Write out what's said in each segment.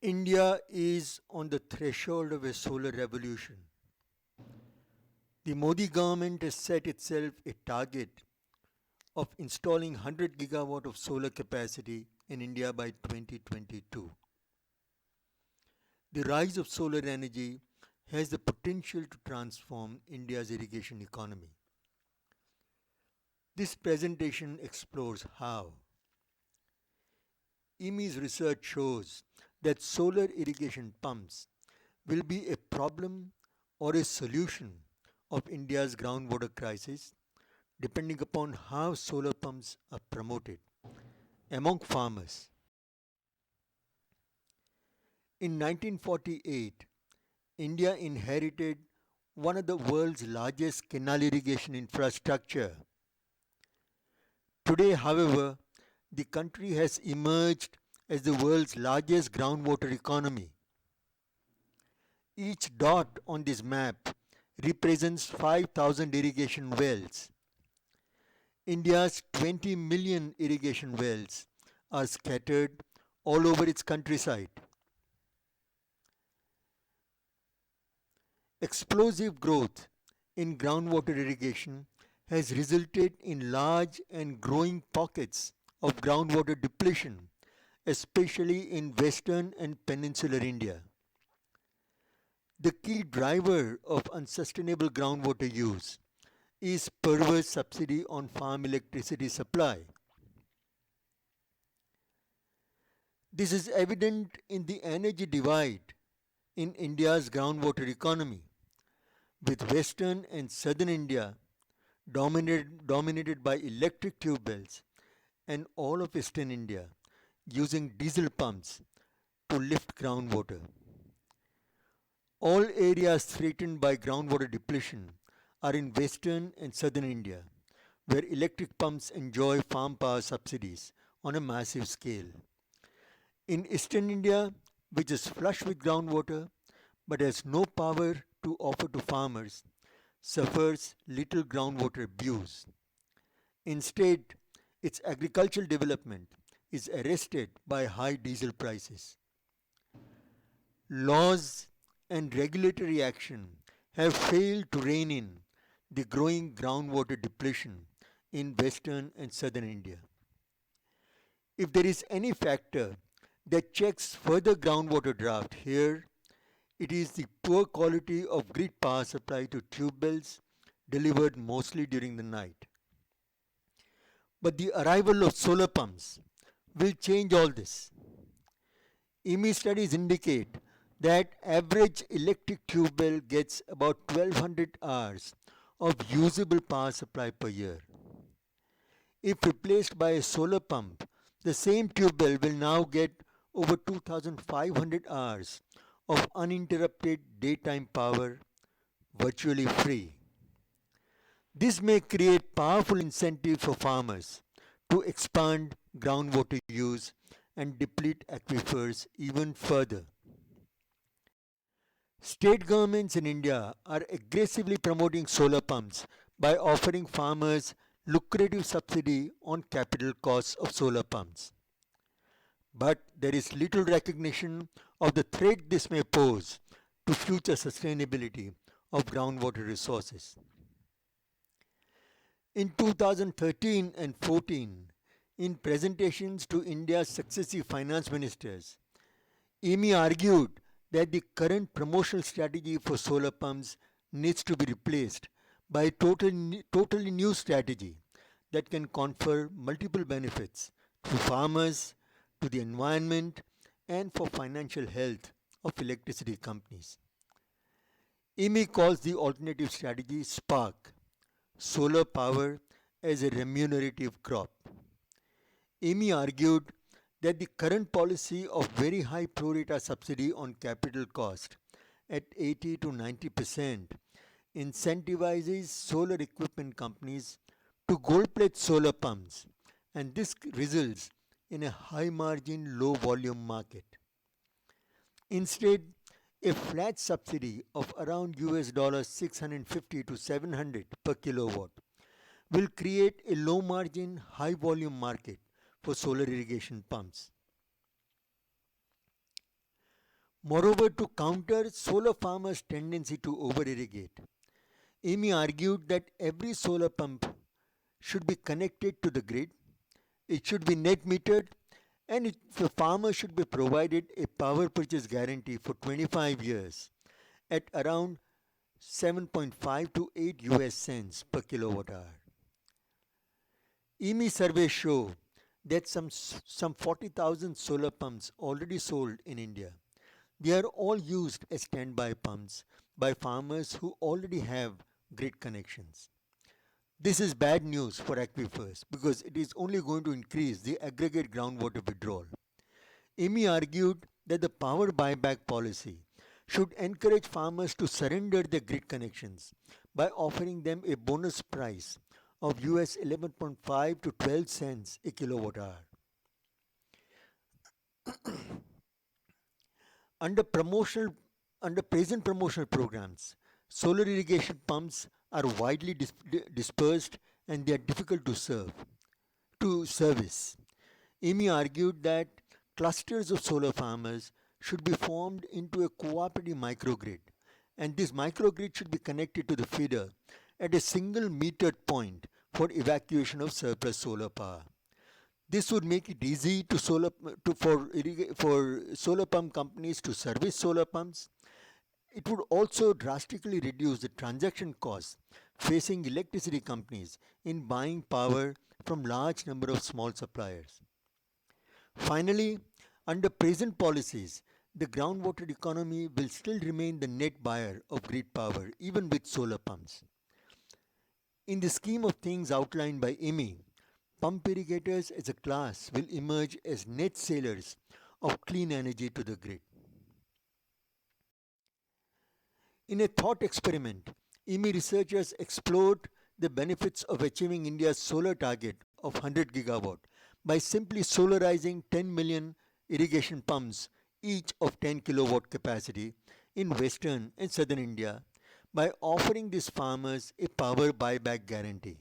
India is on the threshold of a solar revolution. The Modi government has set itself a target of installing 100 gigawatt of solar capacity in India by 2022. The rise of solar energy has the potential to transform India's irrigation economy. This presentation explores how. IMI's research shows that solar irrigation pumps will be a problem or a solution of India's groundwater crisis depending upon how solar pumps are promoted among farmers. In 1948, India inherited one of the world's largest canal irrigation infrastructure. Today, however, the country has emerged as the world's largest groundwater economy. Each dot on this map represents 5,000 irrigation wells. India's 20 million irrigation wells are scattered all over its countryside. Explosive growth in groundwater irrigation has resulted in large and growing pockets of groundwater depletion, especially in western and peninsular India. The key driver of unsustainable groundwater use is perverse subsidy on farm electricity supply. This is evident in the energy divide in India's groundwater economy, with western and southern India dominated by electric tube wells and all of eastern India using diesel pumps to lift groundwater. All areas threatened by groundwater depletion are in western and southern India, where electric pumps enjoy farm power subsidies on a massive scale. In eastern India, which is flush with groundwater but has no power to offer to farmers, suffers little groundwater abuse. Instead, its agricultural development is arrested by high diesel prices. Laws and regulatory action have failed to rein in the growing groundwater depletion in western and southern India. If there is any factor that checks further groundwater drought here, it is the poor quality of grid power supply to tube wells delivered mostly during the night. But the arrival of solar pumps will change all this. IMI studies indicate that average electric tube well gets about 1200 hours of usable power supply per year. If replaced by a solar pump, the same tube well will now get over 2500 hours of uninterrupted daytime power virtually free. This may create powerful incentives for farmers to expand groundwater use and deplete aquifers even further. State governments in India are aggressively promoting solar pumps by offering farmers lucrative subsidy on capital costs of solar pumps. But there is little recognition of the threat this may pose to future sustainability of groundwater resources. In 2013 and 14, in presentations to India's successive finance ministers, IMI argued that the current promotional strategy for solar pumps needs to be replaced by a totally new strategy that can confer multiple benefits to farmers, to the environment, and for financial health of electricity companies. IMI calls the alternative strategy SPaRC, solar power as a remunerative crop. IMI argued that the current policy of very high pro rata subsidy on capital cost at 80 to 90% incentivizes solar equipment companies to gold plate solar pumps, and this results in a high margin, low volume market. Instead, a flat subsidy of around US 650 to 700 per kilowatt will create a low margin, high volume market for solar irrigation pumps. Moreover, to counter solar farmers' tendency to over irrigate, Amy argued that every solar pump should be connected to the grid, it should be net metered, and the farmer should be provided a power purchase guarantee for 25 years at around 7.5 to 8 US cents per kilowatt hour. EMI surveys show that some 40,000 solar pumps already sold in India. They are all used as standby pumps by farmers who already have grid connections. This is bad news for aquifers because it is only going to increase the aggregate groundwater withdrawal. Amy argued that the power buyback policy should encourage farmers to surrender their grid connections by offering them a bonus price of US 11.5 to 12 cents a kilowatt hour. Under promotional under present promotional programs, solar irrigation pumps are widely dispersed and they are difficult to service. Amy argued that clusters of solar farmers should be formed into a cooperative microgrid, and this microgrid should be connected to the feeder at a single metered point for evacuation of surplus solar power. This would make it easy for solar pump companies to service solar pumps. It would also drastically reduce the transaction costs facing electricity companies in buying power from large number of small suppliers. Finally, under present policies, the groundwater economy will still remain the net buyer of grid power even with solar pumps. In the scheme of things outlined by Amy, pump irrigators as a class will emerge as net sellers of clean energy to the grid. In a thought experiment, EMI researchers explored the benefits of achieving India's solar target of 100 gigawatt by simply solarizing 10 million irrigation pumps, each of 10 kilowatt capacity, in western and southern India by offering these farmers a power buyback guarantee.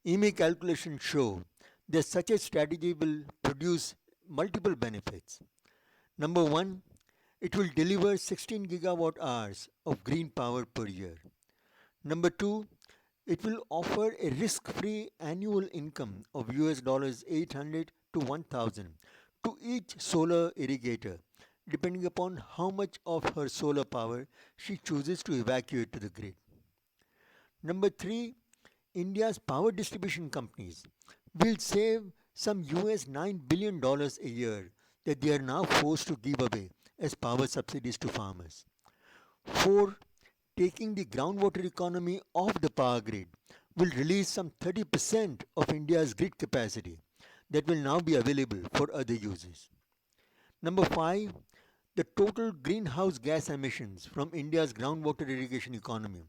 EMI calculations show that such a strategy will produce multiple benefits. Number one, it will deliver 16 gigawatt hours of green power per year. Number two, it will offer a risk-free annual income of US dollars 800 to 1000 to each solar irrigator, depending upon how much of her solar power she chooses to evacuate to the grid. Number three, India's power distribution companies will save some US $9 billion a year that they are now forced to give away as power subsidies to farmers. 4. Taking the groundwater economy off the power grid will release some 30% of India's grid capacity that will now be available for other uses. Number 5. The total greenhouse gas emissions from India's groundwater irrigation economy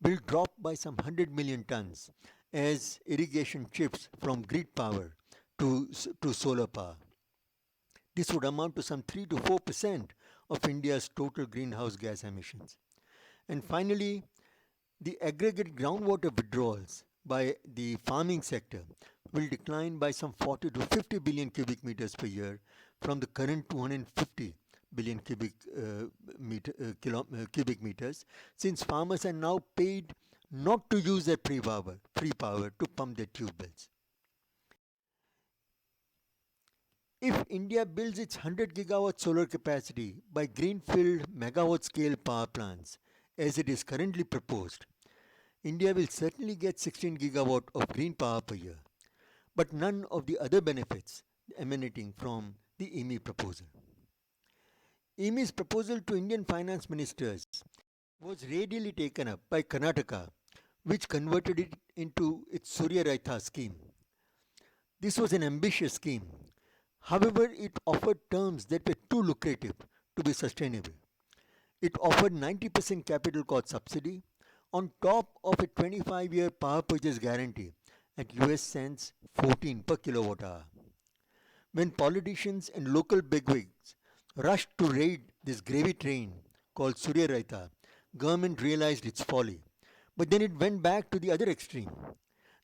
will drop by some 100 million tons as irrigation shifts from grid power to solar power. This would amount to some 3 to 4% of India's total greenhouse gas emissions. And finally, the aggregate groundwater withdrawals by the farming sector will decline by some 40 to 50 billion cubic meters per year from the current 250 billion cubic meters, since farmers are now paid not to use their free power to pump their tube wells. If India builds its 100 gigawatt solar capacity by greenfield megawatt scale power plants as it is currently proposed, India will certainly get 16 gigawatt of green power per year, but none of the other benefits emanating from the EMI proposal. EMI's proposal to Indian finance ministers was readily taken up by Karnataka, which converted it into its Surya Raitha scheme. This was an ambitious scheme. However, it offered terms that were too lucrative to be sustainable. It offered 90% capital cost subsidy on top of a 25-year power purchase guarantee at US cents 14 per kilowatt hour. When politicians and local bigwigs rushed to raid this gravy train called Surya Raita, government realized its folly. But then it went back to the other extreme.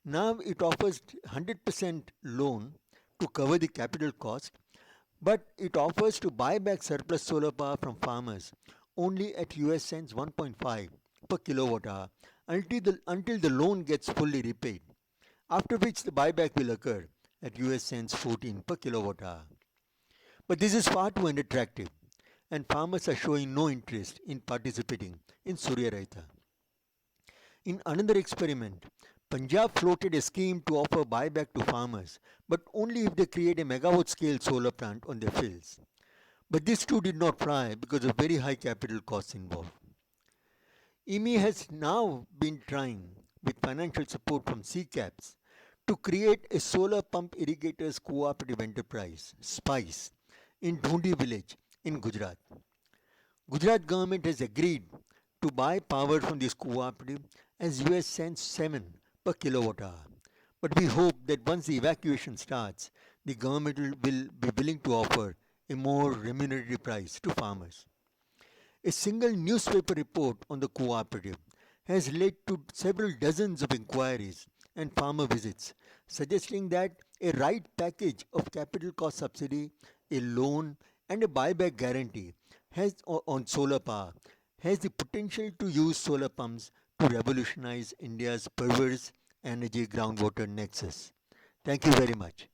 Now it offers 100% loan to cover the capital cost, but it offers to buy back surplus solar power from farmers only at US cents 1.5 per kilowatt hour until the loan gets fully repaid, after which the buyback will occur at US cents 14 per kilowatt hour. But this is far too unattractive, and farmers are showing no interest in participating in Surya Raita. In another experiment, Punjab floated a scheme to offer buyback to farmers, but only if they create a megawatt scale solar plant on their fields. But this too did not fly because of very high capital costs involved. IMI has now been trying, with financial support from CCAPs, to create a solar pump irrigators cooperative enterprise, SPICE, in Dhundi village in Gujarat. Gujarat government has agreed to buy power from this cooperative as US cents 7 per kilowatt hour. But we hope that once the evacuation starts, the government will be willing to offer a more remunerative price to farmers. A single newspaper report on the cooperative has led to several dozens of inquiries and farmer visits, suggesting that a right package of capital cost subsidy, a loan, and a buyback guarantee on solar power has the potential to use solar pumps to revolutionize India's perverse energy groundwater nexus. Thank you very much.